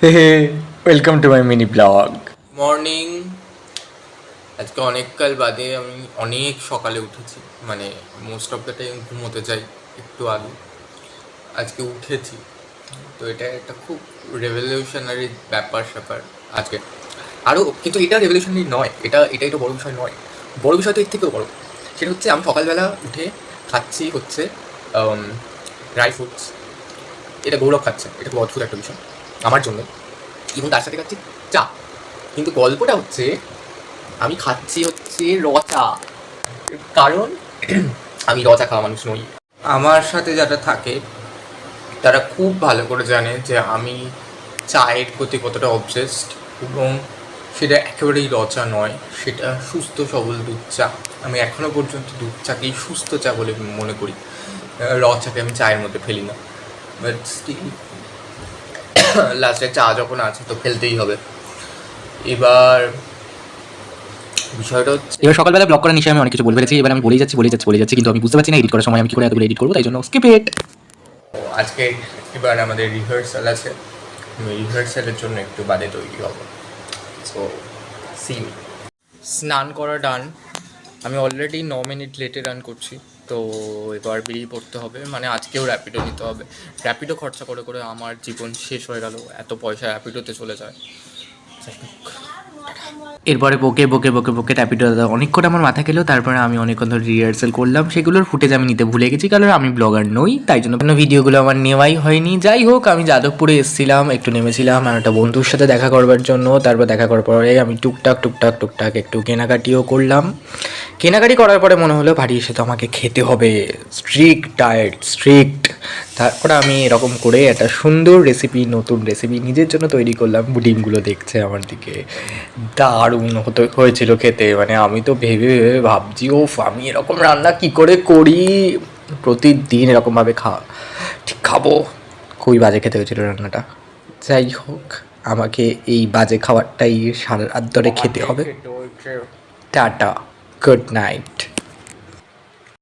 Welcome to my mini blog. Morning. আজকে অনেককাল বাদে আমি অনেক সকালে উঠেছি, মানে মোস্ট অফ দ্য টাইম ঘুমোতে যাই একটু আগে। আজকে উঠেছি, তো এটা একটা খুব রেভলিউশনারি ব্যাপার স্যাপার আজকে। আরও কিন্তু এটা রেভলিউশনারি নয়, এটাই তো বড় বিষয় নয়। বড় বিষয় তো এর থেকেও বড়। সেটা হচ্ছে আমি সকালবেলা উঠে খাচ্ছি হচ্ছে ড্রাই ফ্রুটস। এটা গৌরব খাচ্ছে, এটা খুব অদ্ভুত একটা বিষয় আমার জন্য। এবং তার সাথে খাচ্ছি চা। কিন্তু গল্পটা হচ্ছে আমি খাচ্ছি হচ্ছে র চা, কারণ আমি র চা খাওয়া মানুষ নই। আমার সাথে যারা থাকে তারা খুব ভালো করে জানে যে আমি চায়ের প্রতি কতটা অবসেসড, এবং সেটা একেবারেই র চা নয়, সেটা সুস্থ সবল দুধ চা। আমি এখনও পর্যন্ত দুধ চাকেই সুস্থ চা বলে মনে করি, র চাকে আমি চায়ের মধ্যে ফেলি না। বাট স্টিল লাস্টে চা যখন আছে তো ফেলতেই হবে। এবার বিষয়টা হচ্ছে, এবার সকালবেলা ব্লগ করার নিশ্চয়ই আমি অনেক কিছু বলে ফেলেছি। এবার আমি বলে যাচ্ছি কিন্তু আমি বুঝতে পারছি না এডিট করার সময় আমি কি করে এতগুলো এডিট করবো, তাই জন্য স্কিপ ইট। আজকে এবার আমাদের রিহার্সাল আছে, আমি রিহার্সালের জন্য একটু বাদে তৈরি হব। So see you. স্নান করা ডান। আমি অলরেডি 9 মিনিট লেটে রান করছি, তো এবার বেরিয়ে পড়তে হবে। মানে আজকেও র্যাপিডো নিতে হবে। র্যাপিডো খরচা করে করে আমার জীবন শেষ হয়ে গেল, এত পয়সা র্যাপিডোতে চলে যায়। এরপরে বকে বকে বকে বকে র্যাপিডো অনেকক্ষণ আমার মাথা গেলো। তারপরে আমি অনেকক্ষণ ধরে রিহার্সাল করলাম, সেগুলোর ফুটেজ আমি নিতে ভুলে গেছি, কারণ আমি ব্লগার নই, তাই জন্য কোনো ভিডিওগুলো আমার নেওয়াই হয়নি। যাই হোক, আমি যাদবপুরে এসেছিলাম, একটু নেমেছিলাম আর একটা বন্ধুর সাথে দেখা করবার জন্য। তারপর দেখা করার পরে আমি টুকটাক একটু কেনাকাটিও করলাম। কেনাকাটি করার পরে মনে হলো বাড়ি এসে তো আমাকে খেতে হবে, স্ট্রিক্ট। তারপরে আমি এরকম করে একটা সুন্দর নতুন রেসিপি নিজের জন্য তৈরি করলাম। ডিমগুলো দেখছে আমার দিকে, দারুণ হয়েছিল খেতে। মানে আমি তো ভেবে ভেবে ভাবছি, ও আমি এরকম রান্না কি করে করি, প্রতিদিন এরকমভাবে ঠিক খাবো। খুবই বাজে খেতে হয়েছিল রান্নাটা। যাই হোক, আমাকে এই বাজে খাবারটাই সারা রাত ধরে খেতে হবে। Tata, good night.